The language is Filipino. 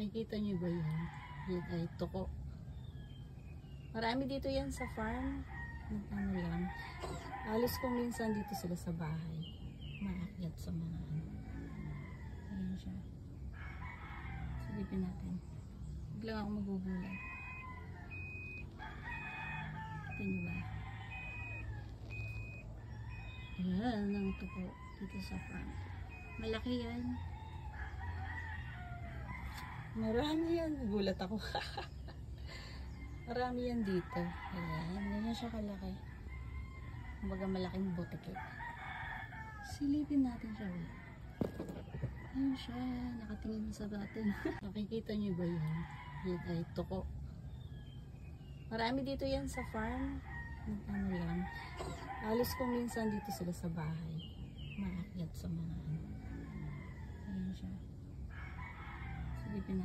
Nakikita niyo ba yan? Yan ay tuko. Marami dito yan sa farm. Ano lang. Alis kung minsan dito sila sa bahay. Maakyat sa mga ano. Ayan siya. Silipin natin. Huwag lang ako magugulat. Ito nyo ba? Ayan ang tuko dito sa farm. Malaki yan. Marami yan. Gulat ako. Marami yan dito. Ayan. Hindi na siya kalaki. Kumbaga malaking butike. Silipin natin siya. Ayan siya. Nakatingin sa atin. Nakikita niyo ba yan? Yan ay tuko. Marami dito yan sa farm. Ano lang. Alis kung minsan dito sila sa bahay. Maakyat sa mga ano. Ayan siya. Silipin natin.